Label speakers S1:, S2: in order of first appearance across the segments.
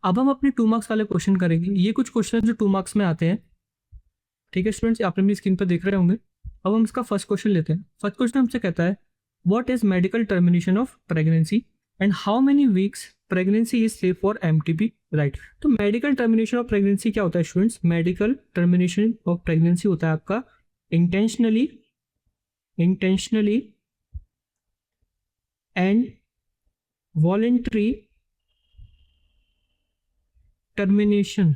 S1: अब हम अपने 2 मार्क्स वाले क्वेश्चन करेंगे। ये कुछ क्वेश्चन जो 2 मार्क्स में आते हैं, ठीक है स्टूडेंट्स, आप अपनी स्क्रीन पर देख रहे होंगे। अब हम इसका फर्स्ट क्वेश्चन लेते हैं। फर्स्ट क्वेश्चन हमसे कहता है what is medical termination of pregnancy and how many weeks pregnancy is safe for MTP, right. तो मेडिकल टर्मिनेशन ऑफ प्रेगनेंसी क्या होता है students? Medical termination of pregnancy होता है आपका इंटेंशनली एंड वॉलेंट्री टर्मिनेशन।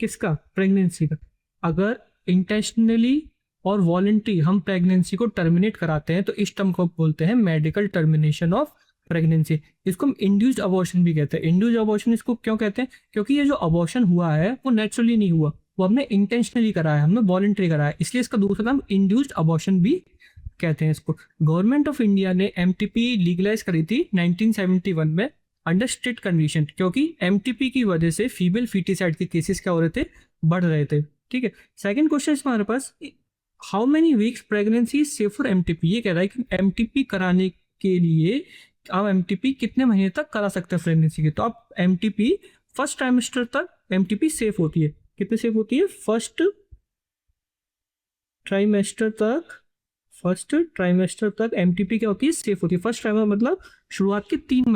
S1: किसका? प्रेगनेंसी का। अगर इंटेंशनली और वॉलेंट्री हम प्रेगनेंसी को टर्मिनेट कराते हैं तो इस टर्म को बोलते हैं मेडिकल टर्मिनेशन ऑफ प्रेगनेंसी। इसको हम इंड्यूस्ड अबॉर्शन भी कहते हैं। इंड्यूस्ड अबॉर्शन इसको क्यों कहते हैं? क्योंकि ये जो अबॉर्शन हुआ है वो नेचुरली नहीं हुआ, वो हमने इंटेंशनली कराया, हमने वॉलेंट्री कराया, इसलिए इसका दूसरा नाम इंड्यूस्ड अबॉर्शन भी कहते हैं इसको। गवर्नमेंट ऑफ इंडिया ने एमटीपी लीगलाइज करी थी 1971 में अंडर स्ट्रिक्ट कंडीशन, क्योंकि एमटीपी की वजह से फीमेल फीटिसाइड के केसेस क्या हो रहे थे? बढ़ रहे थे, ठीक है। सेकंड क्वेश्चन है हमारे पास, how many weeks pregnancy safe for MTP. ये कह रहा है कि एमटीपी कराने के लिए आप एमटीपी कितने महीने तक करा सकते हैं प्रेगनेंसी के। तो आप एमटीपी फर्स्ट ट्राइमेस्टर तक एमटीपी सेफ होती है। कितने सेफ होती है? फर्स्ट ट्राइमेस्टर तक एमटीपी क्या होती है? सेफ होती है। फर्स्ट ट्राइमेस्टर मतलब शुरुआत के 3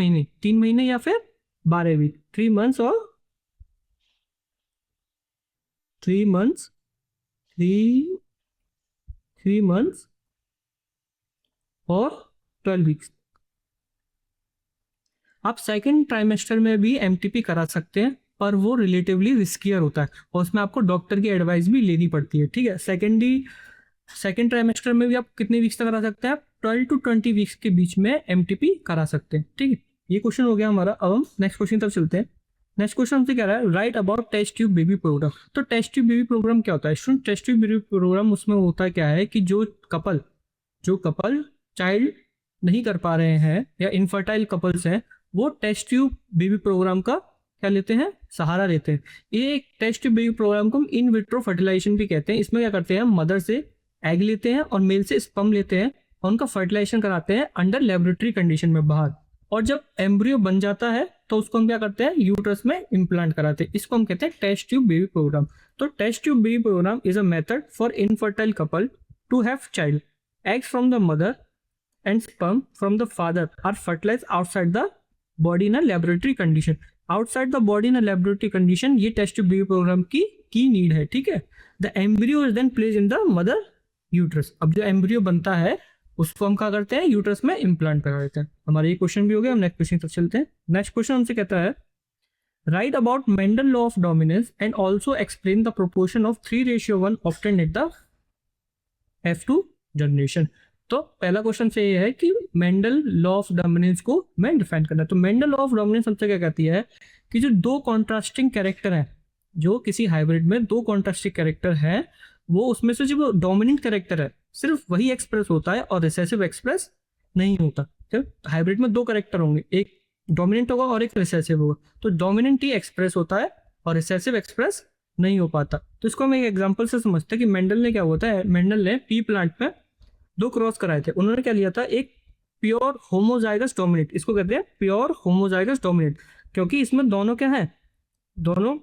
S1: महीने या फिर 12 वीक, 3 मंथ्स और 3 मंथ्स और 12 वीक्स। आप सेकेंड ट्राइमेस्टर में भी एमटीपी करा सकते हैं, पर वो रिलेटिवली रिस्कियर होता है और उसमें आपको डॉक्टर की एडवाइस भी लेनी पड़ती है, ठीक है। सेकेंड ट्राइमेस्टर में भी आप कितने वीक्स तक करा सकते हैं? आप 12 to 20 वीक्स के बीच में एमटीपी करा सकते हैं, ठीक है। ये क्वेश्चन हो गया हमारा। अब हम नेक्स्ट क्वेश्चन तक चलते हैं। नेक्स्ट क्वेश्चन हमसे कह रहा है right about test tube baby programme. तो टेस्ट ट्यूब बेबी प्रोग्राम क्या होता है student? Test tube baby program उसमें होता क्या है कि जो कपल चाइल्ड नहीं कर पा रहे हैं या इनफर्टाइल कपल्स हैं, वो टेस्ट ट्यूब बेबी प्रोग्राम का क्या लेते हैं? सहारा लेते हैं। ये टेस्ट ट्यूब बेबी प्रोग्राम को हम इन विट्रो फर्टिलाइजेशन भी कहते हैं। इसमें क्या करते हैं? मदर से एग लेते हैं और मेल से स्पर्म लेते हैं और उनका फर्टिलाइजेशन कराते हैं अंडर लेबोरेटरी कंडीशन में बाहर, और जब एम्ब्रियो बन जाता है तो उसको हम क्या करते हैं? यूट्रस में इम्प्लांट कराते हैं। इसको हम कहते हैं टेस्ट ट्यूब बेबी प्रोग्राम। तो test tube baby programme is a method for infertile couple to have child. Eggs from the mother and sperm from the father are fertilized outside the body in a laboratory condition. Outside the body in a laboratory condition ये test tube baby programme की need है, ठीक है। The embryo is then placed in the mother uterus. अब जो embryo बनता है उसको हम क्या करते हैं? यूट्रस में इम्प्लांट करा देते हैं। हमारा ये क्वेश्चन भी हो गया। हम नेक्स्ट क्वेश्चन तक चलते हैं। नेक्स्ट क्वेश्चन हमसे कहता है right about Mendel law of dominance and also explain the proportion of 3:1 obtained at the F2 generation. तो पहला क्वेश्चन से ये है कि मेंडल लॉ ऑफ डोमिनेंस को मैं डिफाइन करना है। तो मेंडल लॉ ऑफ डोमिनेंस हमसे क्या कहती है कि जो दो कॉन्ट्रास्टिंग कैरेक्टर हैं, जो किसी हाइब्रिड में दो कॉन्ट्रास्टिंग कैरेक्टर हैं, वो उसमें से जो डोमिनेंट कैरेक्टर है सिर्फ वही एक्सप्रेस होता है और रिसेसिव एक्सप्रेस नहीं होता। तो हाइब्रिड में 2 कैरेक्टर होंगे, एक डोमिनेंट होगा और एक रिसेसिव होगा। तो डोमिनेंट ही एक्सप्रेस होता है और रिसेसिव एक्सप्रेस नहीं हो पाता। तो इसको हम एक एग्जाम्पल से समझते हैं कि मेंडल ने क्या होता है, मेंडल ने पी प्लांट में 2 क्रॉस कराए थे। उन्होंने क्या लिया था? एक प्योर होमोजाइगस डोमिनेट, इसको कहते हैं प्योर होमोजाइगस डोमिनेट, क्योंकि इसमें दोनों क्या है? दोनों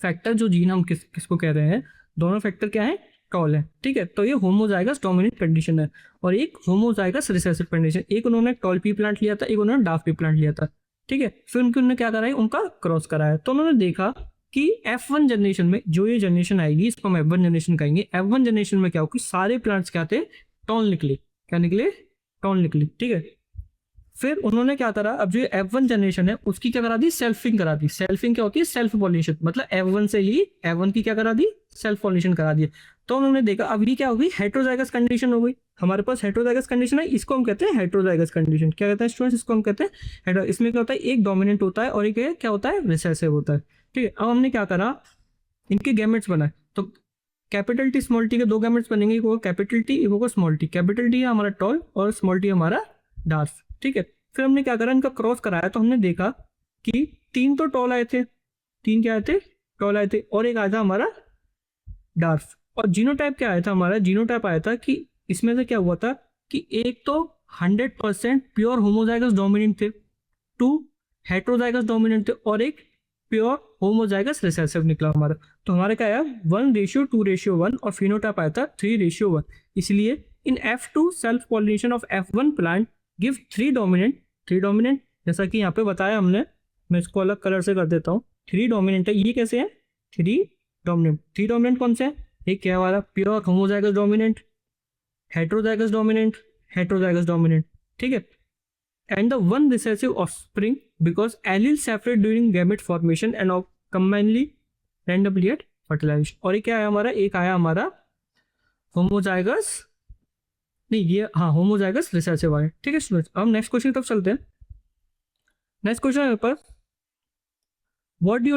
S1: फैक्टर जो जीन हम किसको कह रहे हैं, दोनों फैक्टर क्या है? टॉल है, ठीक है। तो ये होमोजाइगस डोमिनेट कंडीशन है और एक होमोजाइगस रिसेसिव कंडीशन। एक उन्होंने टॉल पी प्लांट लिया था, एक उन्होंने डाफ पी प्लांट लिया था, ठीक है। फिर उन्होंने क्या कराया? उनका क्रॉस कराया। तो उन्होंने देखा कि F1 जनरेशन में जो ये जनरेशन आएगी इसको हम F1 जनरेशन कहेंगे। F1 जनरेशन में क्या हो कि सारे प्लांट्स क्या थे? टॉल निकले। क्या निकले? टॉल निकली, ठीक है। फिर उन्होंने क्या करा? अब जो F1 जनरेशन है उसकी क्या करा दी? सेल्फिंग करा दी। सेल्फिंग क्या होती है? Self pollination. मतलब F1 से ही F1 की क्या करा दी? सेल्फ पॉलिनेशन करा दी। तो उन्होंने देखा अब ये क्या हो गई? हेटेरोजाइगस कंडीशन हो गई। हमारे पास हेटेरोजाइगस कंडीशन है, इसको हम कहते हैं हेटेरोजाइगस कंडीशन। क्या कहते हैं स्टूडेंट्स? इसको हम कहते हैं इसमें क्या होता है? एक डोमिनेंट होता है और एक क्या होता है? रिसेसिव होता है, ठीक है। अब हमने क्या करा? इनके गैमेट्स बनाए। तो कैपिटल टी स्मॉल टी के 2 गैमेट्स बनेंगे, एक होगा कैपिटल टी, एक होगा स्मॉल टी। कैपिटल टी है हमारा टॉल और स्मॉल टी हमारा डार्फ, ठीक है। फिर हमने क्या करा? इनका क्रॉस कराया तो हमने देखा कि 3 तो टॉल आए थे, 3 क्या आए थे? टॉल आए थे, और एक आया था हमारा डार्फ। और जीनोटाइप क्या आया था हमारा? जीनोटाइप आया था कि इसमें से क्या हुआ था कि एक तो 100% प्योर होमोजाइगस डोमिनेंट थे, 2 हेट्रोजाइगस डोमिनेंट थे और एक प्योर होमोजाइगस रिसेसिव निकला हमारा। तो हमारा क्या आया 1:2:1 और फिनोटाइप आया था 3:1। इसलिए इन F2 self pollination of F1 plant give 3 dominant जैसा कि यहाँ पे बताया हमने। मैं इसको अलग कलर से कर देता हूँ। 3 डोमिनेंट है, ये कैसे है 3 डोमिनेंट कौन से है, एक क्या हमारा pure homozygous dominant, heterozygous dominant, ठीक है, and the one recessive offspring because alleles separate during gamete formation and commonly randomly at fertilization। और ये क्या आया हमारा, एक आया हमारा होमोजाइगस, नहीं ये हाँ होमोजाइगस रिसेसिव आया, ठीक है स्टूडेंट्स। हम नेक्स्ट क्वेश्चन की तरफ चलते हैं। नेक्स्ट क्वेश्चन है पर what do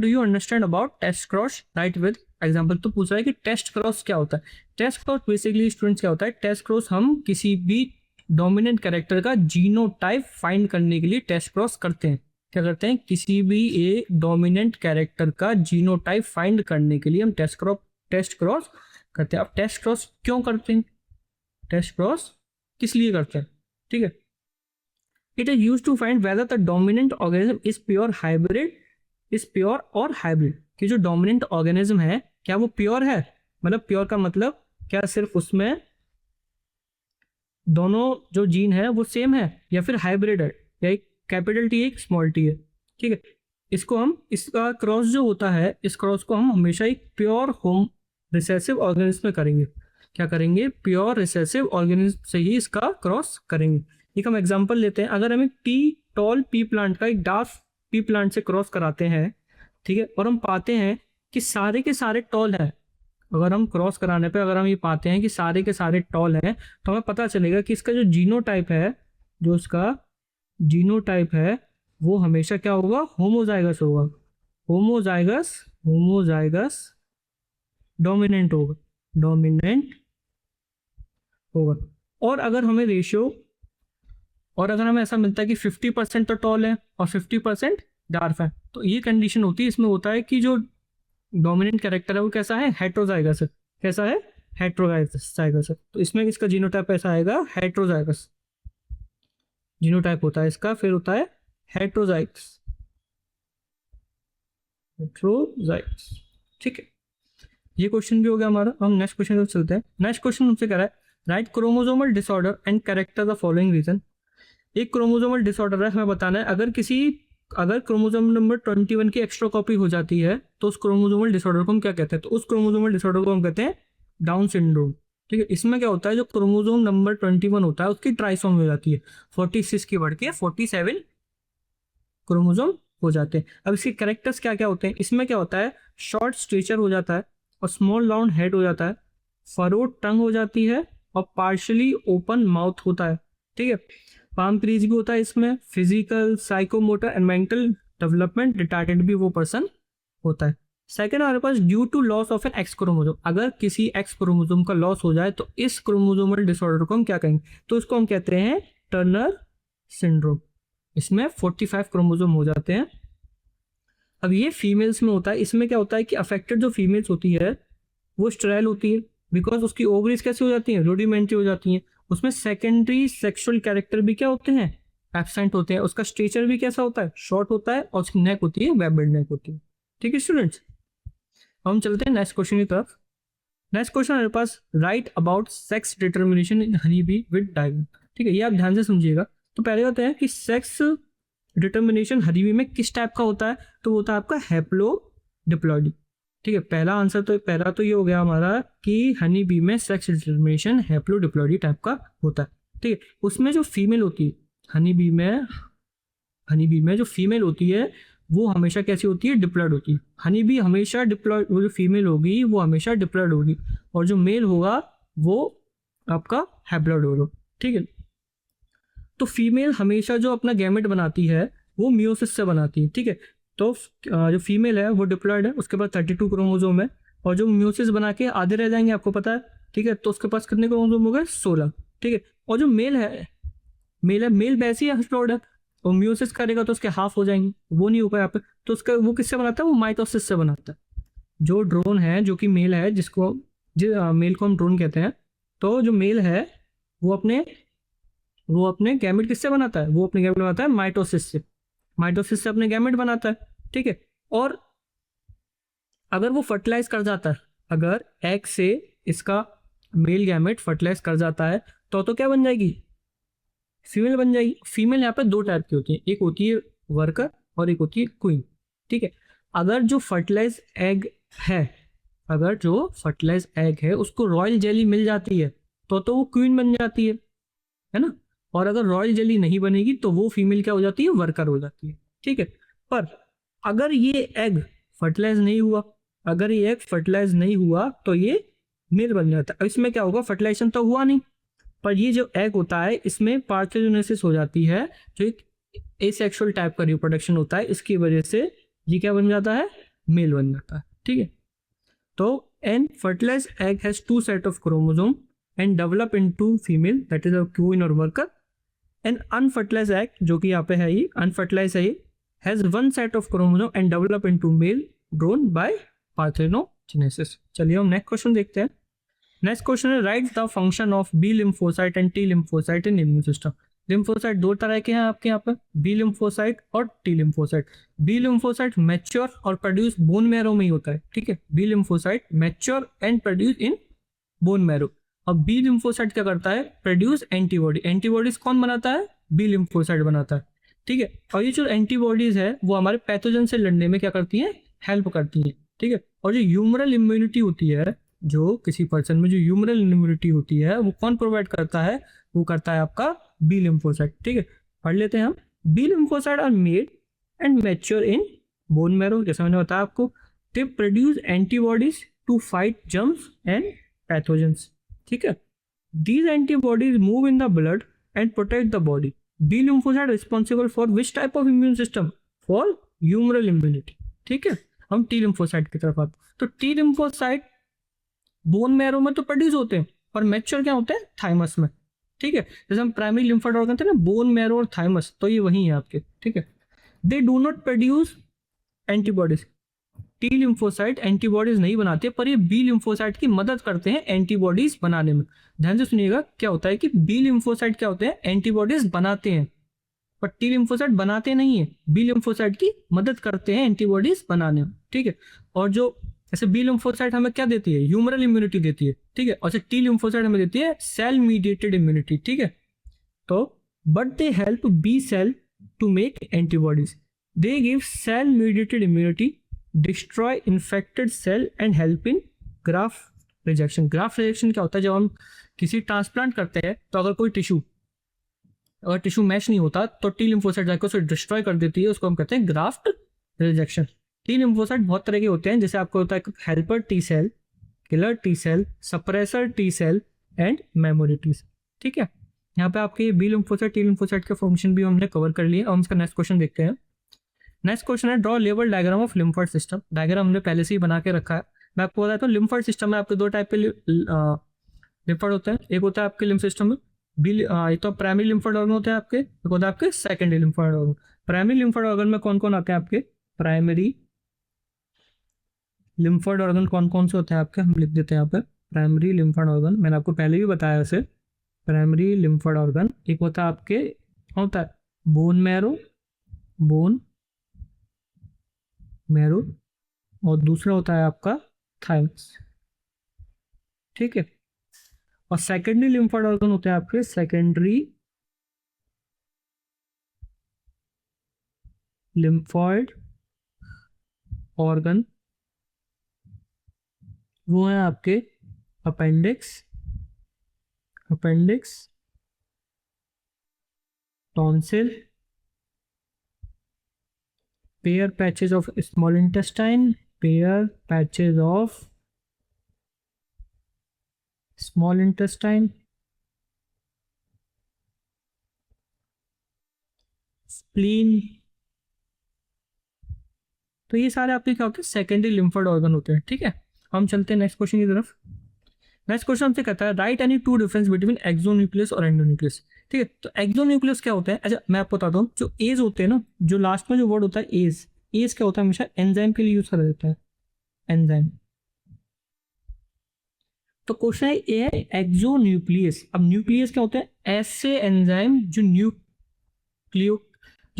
S1: you understand about test cross, right with example. तो पूछ रहा है कि टेस्ट क्रॉस क्या होता है। टेस्ट क्रॉस बेसिकली स्टूडेंट्स क्या होता है, टेस्ट क्रॉस हम किसी भी डोमिनेंट कैरेक्टर का जीनोटाइप फाइंड करने के लिए टेस्ट क्रॉस करते हैं। क्या करते हैं, किसी भी एक डोमिनेंट कैरेक्टर का जीनोटाइप फाइंड करने के लिए हम टेस्ट क्रॉस करते हैं। अब टेस्ट क्रॉस क्यों करते हैं, टेस्ट क्रॉस किस लिए करते हैं, ठीक है। It is used to find whether the dominant organism is pure और हाइब्रिड, कि जो डोमिनेंट ऑर्गेनिज्म है क्या वो प्योर है, मतलब प्योर का मतलब क्या सिर्फ उसमें दोनों जो जीन है वो सेम है, या फिर हाइब्रिड है, या एक कैपिटल टी एक स्मॉल टी है, ठीक है। इसको हम इसका क्रॉस जो होता है, इस क्रॉस को हम हमेशा एक प्योर होम रिसेसिव ऑर्गेनिज्म में करेंगे। क्या करेंगे, प्योर रिसेसिव ऑर्गेनिज्म से ही इसका क्रॉस करेंगे। एक हम एग्जांपल लेते हैं, अगर हमें टॉल पी प्लांट का एक डार्क पी प्लांट से क्रॉस कराते हैं, ठीक है, और हम पाते हैं कि सारे के सारे टॉल है, अगर हम क्रॉस कराने पे अगर हम ये पाते हैं कि सारे के सारे टॉल हैं, तो हमें पता चलेगा कि इसका जो जीनोटाइप है, जो इसका जीनोटाइप है वो हमेशा क्या होगा, होमोजाइगस होगा, होमोजाइगस डोमिनेंट होगा। और अगर हमें ऐसा मिलता है कि 50% तो टॉल है और 50% डार्क है, तो ये कंडीशन होती है, इसमें होता है कि जो डोमिनेंट कैरेक्टर है वो कैसा है, हेट्रोजाइगस है। कैसा है, हेट्रोजाइगस है। तो इसमें इसका जीनोटाइप ऐसा आएगा, हेट्रोजाइगस जीनोटाइप होता है इसका, फिर होता है हेट्रोजाइगस, ठीक है। ये क्वेश्चन भी हो गया हमारा। हम नेक्स्ट क्वेश्चन पर चलते हैं। नेक्स्ट क्वेश्चन हमसे कह रहा है right chromosomal disorder and character the following reason. एक क्रोमोसोमल डिसऑर्डर है, हमें बताना है अगर क्रोमोसोम नंबर 21 की एक्स्ट्रा कॉपी हो जाती है तो उस क्रोमोसोमल डिसऑर्डर को हम क्या कहते हैं, तो उस क्रोमोसोमल डिसऑर्डर को हम कहते हैं डाउन सिंड्रोम, ठीक है। इसमें क्या होता है, जो क्रोमोसोम नंबर 21 होता है उसकी ट्राइसोमी हो जाती है, 46 की बढ़ के 47 क्रोमोसोम हो जाते हैं। अब इसके कैरेक्टर्स क्या क्या होते हैं, इसमें क्या होता है, शॉर्ट स्ट्रेचर हो जाता है और स्मॉल राउंड हेड हो जाता है, फरोड टंग हो जाती है और पार्शली ओपन माउथ होता है, ठीक है। पाम क्रीज भी होता है इसमें, physical psychomotor and mental development retarded भी वो पर्सन होता है। सेकेंड हमारे पास due to loss of an X chromosome, अगर किसी एक्स क्रोमोसोम का लॉस हो जाए तो इस क्रोमोसोमल डिसऑर्डर को हम क्या कहेंगे, तो इसको हम कहते हैं टर्नर सिंड्रोम। इसमें 45 क्रोमोसोम हो जाते हैं। अब ये फीमेल्स में होता है, इसमें क्या होता है कि अफेक्टेड जो फीमेल्स होती है वो स्टेराइल होती है, बिकॉज उसकी ओवरीज कैसे हो जाती हैं, रूडिमेंट्री हो जाती हैं। उसमें सेकेंडरी सेक्सुअल कैरेक्टर भी क्या होते हैं, एब्सेंट होते हैं। उसका स्ट्रेचर भी कैसा होता है, शॉर्ट होता है, और उसकी नेक होती है वेबेड नेक होती है, ठीक है स्टूडेंट्स। हम चलते हैं नेक्स्ट क्वेश्चन की तरफ। नेक्स्ट क्वेश्चन हमारे पास write about sex determination in honey bee with diagram, ठीक है, ये आप ध्यान से समझिएगा। तो पहले होता है कि सेक्स डिटर्मिनेशन हनी बी में किस टाइप का होता है, तो वो होता है आपका हैप्लोडिप्लॉइडी, ठीक है। पहला तो ये हो गया हमारा कि हनी बी में सेक्स डिटर्मिनेशन हैप्लोडिप्लॉइडी टाइप का होता है, ठीक है। उसमें जो फीमेल होती है हनी बी में जो फीमेल होती है वो हमेशा कैसी होती है, डिप्लॉइड होती है। हनी बी हमेशा डिप्लॉइड, वो जो फीमेल होगी वो हमेशा डिप्लॉइड होगी, और जो मेल होगा वो आपका हैप्लॉइड होगा, ठीक है। तो फीमेल हमेशा जो अपना गैमेट बनाती है वो मियोसिस से बनाती है, ठीक है। तो जो फीमेल है वो डिप्लॉयड है, उसके पास 32 क्रोमोसोम है, और जो म्यूसिस बना के आधे रह जाएंगे आपको पता है, ठीक है। तो उसके पास कितने क्रोमोसोम हो गए, 16, ठीक है। और जो मेल वैसे ही हैप्लॉइड है, और म्यूसिस करेगा तो उसके हाफ हो जाएंगे, वो नहीं होगा यहाँ पे। तो उसका वो किससे बनाता है, वो माइटोसिस से बनाता है। जो ड्रोन है जो कि मेल है, मेल को हम ड्रोन कहते हैं, तो जो मेल है वो अपने वो अपने गैमेट किससे बनाता है, वो अपने गैमेट बनाता है माइटोसिस से, माइटोसिस से अपने गैमेट बनाता है, ठीक है। और अगर वो फर्टिलाइज कर जाता है, अगर एग से इसका मेल गैमेट फर्टिलाइज कर जाता है तो क्या बन जाएगी, फीमेल बन जाएगी। फीमेल यहाँ पे दो टाइप की होती है, एक होती है वर्कर और एक होती है क्वीन, ठीक है। अगर जो फर्टिलाइज एग है, अगर जो फर्टिलाइज एग है उसको रॉयल जेली मिल जाती है तो वो क्वीन बन जाती है ना। और अगर रॉयल जेली नहीं बनेगी तो वो फीमेल क्या हो जाती है, वर्कर हो जाती है, ठीक है। पर अगर ये एग फर्टिलाइज नहीं हुआ, अगर ये एग फर्टिलाइज नहीं हुआ तो ये मेल बन जाता है। अब इसमें क्या होगा, फर्टिलाइजेशन तो हुआ नहीं, पर ये जो एग होता है इसमें पार्थेनोजेनेसिस हो जाती है, जो एक एसेक्सुअल टाइप का रिप्रोडक्शन होता है, इसकी वजह से ये क्या बन जाता है, मेल बन जाता है, ठीक है। तो an fertilise egg has two set of chromosome and develop into female, that is a queen और वर्कर। एन अनफर्टिलाइज एग, जो कि यहाँ पे है ये अनफर्टिलाइज है, ये has one set of chromosome and develop into male drone by parthenogenesis. चलिए हम नेक्स्ट क्वेश्चन देखते हैं। नेक्स्ट क्वेश्चन है, right the function of B lymphocyte and T lymphocyte in immune system. Lymphocyte दो तरह के हैं आपके यहाँ पे, बी लिम्फोसाइट और T lymphocyte. B lymphocyte mature और प्रोड्यूस बोन मैरो में ही होता है, ठीक है। B lymphocyte mature and produce in bone marrow. अब बी लिम्फोसाइट क्या करता है, प्रोड्यूस एंटीबॉडी। एंटीबॉडीज कौन बनाता है, बी लिम्फोसाइट बनाता है, ठीक है। और ये जो एंटीबॉडीज है वो हमारे पैथोजन से लड़ने में क्या करती है, हेल्प करती है, ठीक है। और जो ह्यूमरल इम्यूनिटी होती है, जो किसी पर्सन में जो ह्यूमरल इम्यूनिटी होती है वो कौन प्रोवाइड करता है, वो करता है आपका बी लिम्फोसाइट, ठीक है। पढ़ लेते हैं हम। B lymphocyte are made and mature in bone marrow, जैसा मैंने बताया आपको। They produce antibodies to fight germs and pathogens, ठीक है। These antibodies move in the blood and protect the body. B lymphocyte responsible for which type of immune system, for humoral immunity, ठीक है। हम T lymphocyte की तरफ आते हैं। तो टी लिम्फोसाइट बोन मैरो में तो प्रोड्यूस होते हैं, और मैच्योर क्या होते हैं, थाइमस में, ठीक है। जैसे हम प्राइमरी लिम्फोइड ऑर्गन थे ना, बोन मैरो और थाइमस, तो ये वही है आपके, ठीक है। They do not produce antibodies. T lymphocyte antibodies नहीं बनाते, पर ये बी लिम्फोसाइट की मदद करते हैं एंटीबॉडीज बनाने में। ध्यान से सुनिएगा, क्या होता है कि बी लिम्फोसाइट क्या होते हैं, एंटीबॉडीज बनाते हैं, पर टी लिम्फोसाइट बनाते नहीं है, बी लिम्फोसाइट की मदद करते हैं एंटीबॉडीज बनाने में, ठीक है। और जो ऐसे बी लिम्फोसाइट हमें क्या देती है, ह्यूमरल इम्यूनिटी देती है, ठीक है। और टी लिम्फोसाइट हमें देती है सेल मीडिएटेड इम्यूनिटी, ठीक है। तो but they help B cell to make antibodies. They give cell mediated immunity, destroy infected cell and help in graft rejection. Graft rejection क्या होता है, जब हम किसी ट्रांसप्लांट करते हैं तो अगर कोई अगर टिश्यू मैच नहीं होता तो टी लिम्फोसाइट जाकर उसे डिस्ट्रॉय कर देती है, उसको हम कहते हैं ग्राफ्ट रिजेक्शन। टी लिम्फोसाइट बहुत तरह के होते हैं, जैसे आपको होता है helper T cell, killer T cell, suppressor T cell and memory T cell, ठीक है। यहाँ पे आपके बी लिम्फोसाइट टी लिम्फोसाइट के फंक्शन भी हमने कवर कर लिए। हम इसका नेक्स्ट क्वेश्चन देखते हैं। नेक्स्ट क्वेश्चन है, draw level diagram of lymphoid system. Diagram हमने पहले से ही बना के रखा है। मैं आपको बताता हूँ, लिम्फोइड सिस्टम में आपके दो टाइप के लिम्फोइड होते हैं। एक होता है आपके लिम्फ सिस्टम में एक तो प्राइमरी लिम्फोइड ऑर्गन होते हैं आपके, एक होता है आपके secondary lymphoid organ. Primary lymphoid organ में कौन कौन आते हैं आपके, प्राइमरी लिम्फोइड ऑर्गन कौन कौन से होते हैं आपके, हम लिख देते हैं यहाँ पे। प्राइमरी लिम्फोइड ऑर्गन मैंने आपको पहले भी बताया वैसे। प्राइमरी लिम्फोइड ऑर्गन एक होता है आपके, होता है बोन मैरो, और दूसरा होता है आपका थाइमस, ठीक है। और सेकेंडरी लिम्फोइड ऑर्गन होते हैं आपके सेकेंडरी लिम्फोइड ऑर्गन, वो है आपके appendix, tonsil, pair patches of small intestine, spleen. तो ये सारे आपके क्या होते हैं, सेकेंडरी लिम्फोइड ऑर्गन होते हैं, ठीक है। हम चलते हैं नेक्स्ट क्वेश्चन की तरफ। नेक्स्ट क्वेश्चन हमसे कहता है, right any two difference between exonuclease और एंडोन्यूक्लियस, ठीक है। तो एक्सोन्यूक्लियस क्या होता है, अच्छा मैं आपको बताता हूँ। जो एज होते हैं ना, जो लास्ट में जो वर्ड होता है एज क्या होता है, हमेशा एंजाइम के लिए यूज करा जाता है, एंजाइम। तो क्वेश्चन है ए है एक्सो न्यूक्लियस। अब न्यूक्लियस क्या होते हैं? ऐसे एंजाइम जो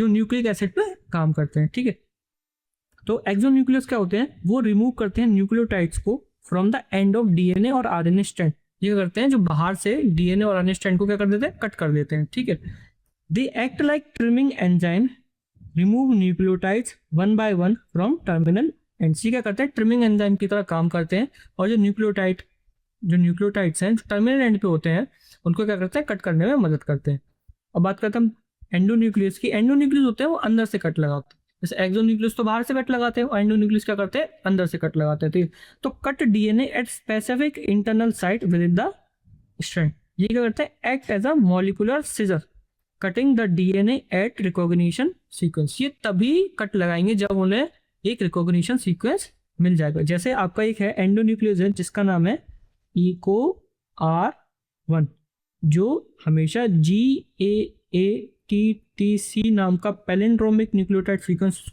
S1: न्यूक्लिक एसिड पे काम करते हैं, ठीक है। तो एक्सो न्यूक्लियस क्या होते हैं? वो रिमूव करते हैं न्यूक्लियोटाइड्स को from the end of DNA और आरएनए स्ट्रैंड। ये करते हैं जो बाहर से डीएनए और आरएनए स्ट्रैंड को क्या कर देते हैं? कट कर देते हैं, ठीक है। They act like trimming enzyme, remove nucleotides one by one from terminal end. सी क्या करते हैं? ट्रिमिंग एंजाइम की तरह काम करते हैं और जो न्यूक्लियोटाइड्स हैं जो टर्मिनल एंड पे होते हैं उनको क्या करते हैं? कट करने में मदद करते हैं। अब बात करते हैं एंडोन्यूक्लियस की। एंडोन्यूक्लियस होते हैं वो अंदर से कट लगाते हैं, जैसे एक्सोन्यूक्लियस तो बाहर से कट लगाते हैं और एंडोन्यूक्लियस क्या करते हैं? अंदर से कट लगाते हैं, ठीक है। तो cut DNA at specific internal site within the strand. ये क्या करते हैं? Act as a molecular scissor cutting the DNA at recognition sequence. ये तभी कट लगाएंगे जब उन्हें एक रिकॉग्निशन सीक्वेंस मिल जाएगा। जैसे आपका एक है एंडोन्यूक्लियस जिसका नाम है EcoR1, जो हमेशा GAATTC नाम का पैलिंड्रोमिक न्यूक्लियोटाइड सीक्वेंस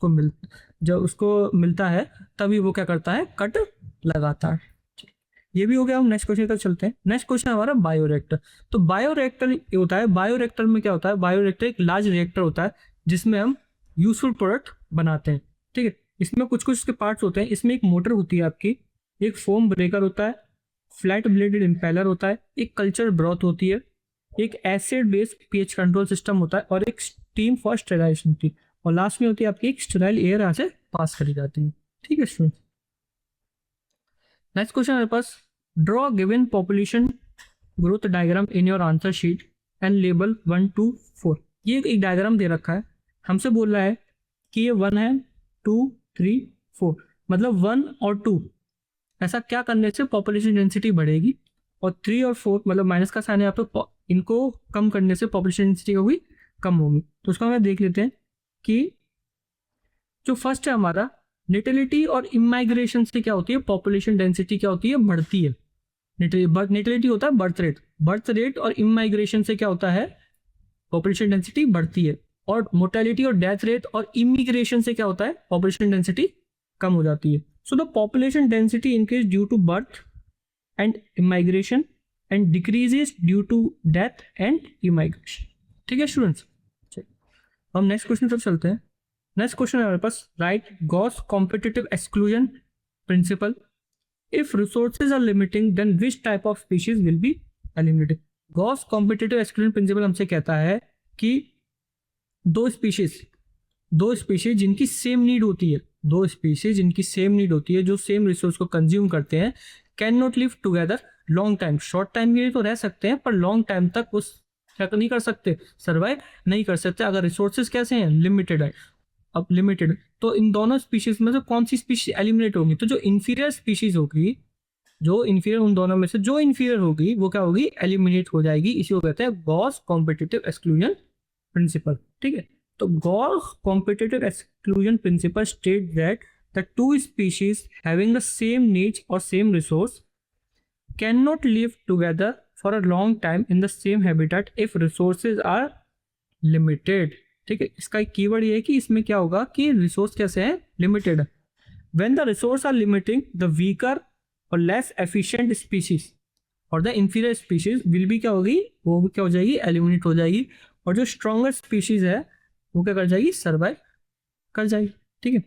S1: जब उसको मिलता है तभी वो क्या करता है? कट लगाता है। ये भी हो गया। हम नेक्स्ट क्वेश्चन तक चलते हैं। नेक्स्ट क्वेश्चन हमारा बायोरिएक्टर। तो बायोरिएक्टर ये होता है, बायोरिएक्टर में क्या होता है? बायोरिएक्टर एक लार्ज रिएक्टर होता है जिसमें हम यूजफुल प्रोडक्ट बनाते हैं, ठीक है। इसमें कुछ कुछ इसके पार्ट्स होते हैं। इसमें एक मोटर होती है आपकी, एक फोम ब्रेकर होता है, फ्लैट ब्लेडेड इम्पेलर होता है, एक कल्चर ब्रॉथ होती है, एक acid based pH control system होता है और एक स्टीम फॉर स्टेराइजेशन होती है और लास्ट में होती है आपकी एक स्टेराइल एयर यहाँ से पास करी जाती है, ठीक है स्टूडेंट। नेक्स्ट क्वेश्चन हमारे पास, draw given population growth diagram in your answer sheet and label 1 to 4। ये एक डायग्राम दे रखा है, हमसे बोल रहा है कि ये 1 है, 2, 3, 4, मतलब 1 और 2 ऐसा क्या करने से पॉपुलेशन डेंसिटी बढ़ेगी और 3 और 4 मतलब माइनस का साइन है यहाँ पे, इनको कम करने से पॉपुलेशन डेंसिटी होगी कम होगी। तो उसको हम देख लेते हैं कि जो फर्स्ट है हमारा नेटिलिटी और इमाइग्रेशन से क्या होती है? पॉपुलेशन डेंसिटी क्या होती है? बढ़ती है। नेटिलिटी होता है बर्थ रेट और इमाइग्रेशन से क्या होता है? पॉपुलेशन डेंसिटी बढ़ती है। और मोर्टेलिटी और डेथ रेट और इमिग्रेशन से क्या होता है? पॉपुलेशन डेंसिटी कम हो जाती है। So the population density increase due to birth and immigration and decreases due to death and immigration, ठीक है स्टूडेंट्स। हम नेक्स्ट क्वेश्चन पर चलते हैं। नेक्स्ट क्वेश्चन है हमारे पास, write Gause competitive exclusion principle. If resources are limiting then which type of species will be eliminated. Gause competitive exclusion principle हमसे कहता है कि दो स्पीशीज जिनकी सेम नीड होती है, जो सेम रिसोर्स को कंज्यूम करते हैं, can not live together long time. Short time के लिए तो रह सकते हैं पर लॉन्ग टाइम तक उस क्या नहीं कर सकते? सर्वाइव नहीं कर सकते अगर रिसोर्सेज कैसे हैं? लिमिटेड है। अब लिमिटेड तो इन दोनों स्पीशीज में से कौन सी स्पीशीज एलिमिनेट होगी? तो जो इंफीरियर स्पीशीज होगी, उन दोनों में से जो इंफीरियर होगी वो क्या होगी? एलिमिनेट हो जाएगी। इसी को कहते हैं गॉस कॉम्पिटिटिव एक्सक्लूजन प्रिंसिपल, ठीक है। तो Gause competitive exclusion principle state that the two species having the same needs और same resource can not live together for a long time in the same habitat if resources are limited, ठीक है। इसका एक keyword ये है कि इसमें क्या होगा कि रिसोर्स कैसे हैं? लिमिटेड है। When the resource are limiting the weaker और लेस एफिशिएंट स्पीशीज और the inferior species will be क्या होगी? वो भी क्या हो जाएगी? एलिमिनेट हो जाएगी। और जो स्ट्रॉन्गर स्पीशीज है वो क्या कर जाएगी? सर्वाइव कर जाएगी, ठीक है।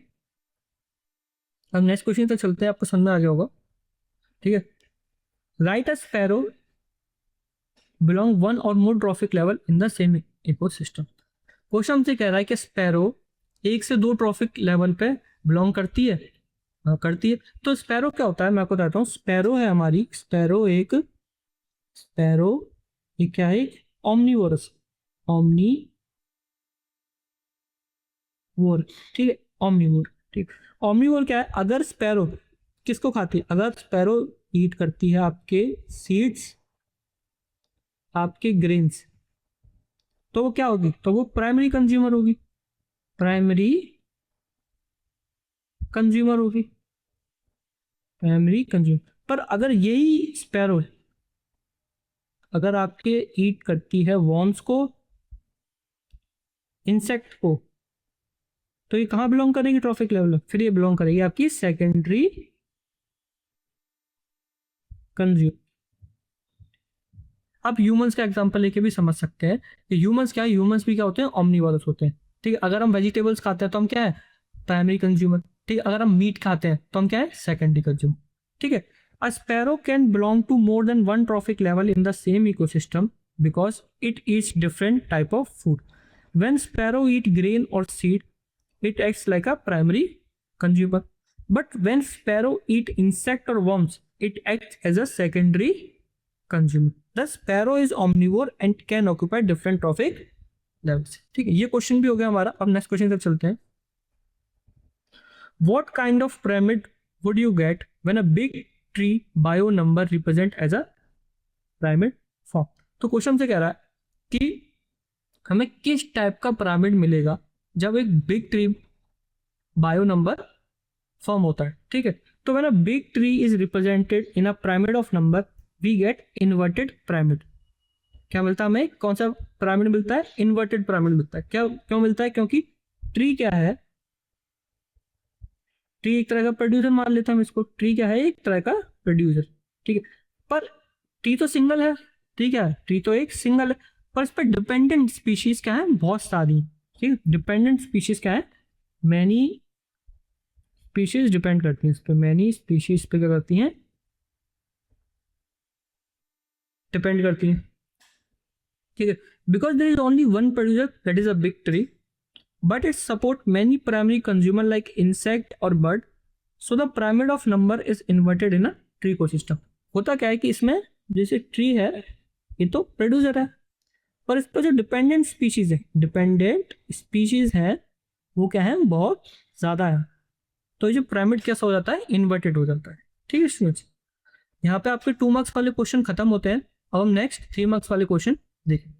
S1: अब नेक्स्ट क्वेश्चन तक चलते हैं, आपको समझ में आ गया होगा, ठीक है। Write a sparrow belong one और more trophic level in the same ecosystem. Question हमसे कह रहा है कि स्पैरो 1 से 2 ट्रॉफिक लेवल पे बिलोंग करती है। करती है। तो स्पैरो क्या होता है मैं आपको बताता हूँ। स्पैरो है हमारी, स्पैरो एक क्या है? ओमनीवोरस, ठीक है, ओमनीवोर, ठीक। ओमनीवोर क्या है? अगर स्पैरो किसको खाती है? अगर स्पैरो ईट करती है आपके सीड्स, आपके ग्रेन्स, तो वो क्या होगी? तो वो प्राइमरी कंज्यूमर होगी, प्राइमरी कंज्यूमर। पर अगर यही स्पैरो अगर आपके ईट करती है वॉर्म्स को, इंसेक्ट को, तो ये कहाँ बिलोंग करेगी? Trophic level. फिर ये बिलोंग करेगी आपकी सेकेंडरी कंज्यूमर, आप ह्यूमंस का एग्जांपल लेके भी समझ सकते हैं कि ह्यूमंस क्या है, ह्यूमंस भी क्या होते हैं, ऑमनिवोरस होते हैं। ठीक है, अगर हम वेजिटेबल्स खाते हैं तो हम क्या है, प्राइमरी कंज्यूमर। ठीक है, अगर हम मीट खाते हैं तो हम क्या है, सेकेंडरी कंज्यूमर। ठीक है, a sparrow can belong to more than one trophic level in the same ecosystem because it eats different type of food. When sparrow eat grain और seed it acts like a primary consumer, but when sparrow eat insect or worms it acts as a secondary consumer. The sparrow is omnivore and can occupy different trophic levels. ठीक है, ये question भी हो गया हमारा। अब next question तक चलते हैं। What kind of pyramid would you get when a big tree bio number represent as a pyramid form? तो क्वेश्चन से कह रहा है कि हमें किस टाइप का पिरामिड मिलेगा जब एक big tree bio number form होता है। ठीक है, तो when a big tree is represented in a pyramid of number we get inverted pyramid. क्या मिलता है हमें, कौन सा पिरामिड मिलता है, इन्वर्टेड पिरामिड मिलता है। क्या क्यों मिलता है, क्योंकि ट्री क्या है, ट्री एक तरह का प्रोड्यूसर मान लेते हैं हम इसको। ट्री क्या है, एक तरह का प्रोड्यूसर। ठीक है, पर ट्री तो सिंगल है। ठीक है, ट्री तो एक सिंगल है, पर इस पर डिपेंडेंट स्पीशीज क्या है, बहुत सारी। ठीक है, डिपेंडेंट स्पीशीज क्या है, मैनी स्पीशीज डिपेंड करती हैं इस पर। मैनी स्पीशीज पे क्या करती हैं, डिपेंड करती हैं। ठीक है, because there is only one producer that is a big tree but it support many primary consumer like insect और bird, so the pyramid of number is inverted in a tree ecosystem. होता क्या है कि इसमें जैसे tree है ये तो प्रोड्यूसर है, पर इस पर जो डिपेंडेंट स्पीशीज है, डिपेंडेंट स्पीशीज है वो क्या है, बहुत ज़्यादा है। तो ये जो पिरामिड कैसा हो जाता है, इन्वर्टेड हो जाता है। ठीक है स्टूडेंट्स, यहाँ पे आपके 2 मार्क्स वाले क्वेश्चन खत्म होते हैं। अब हम नेक्स्ट 3 मार्क्स वाले क्वेश्चन देखें।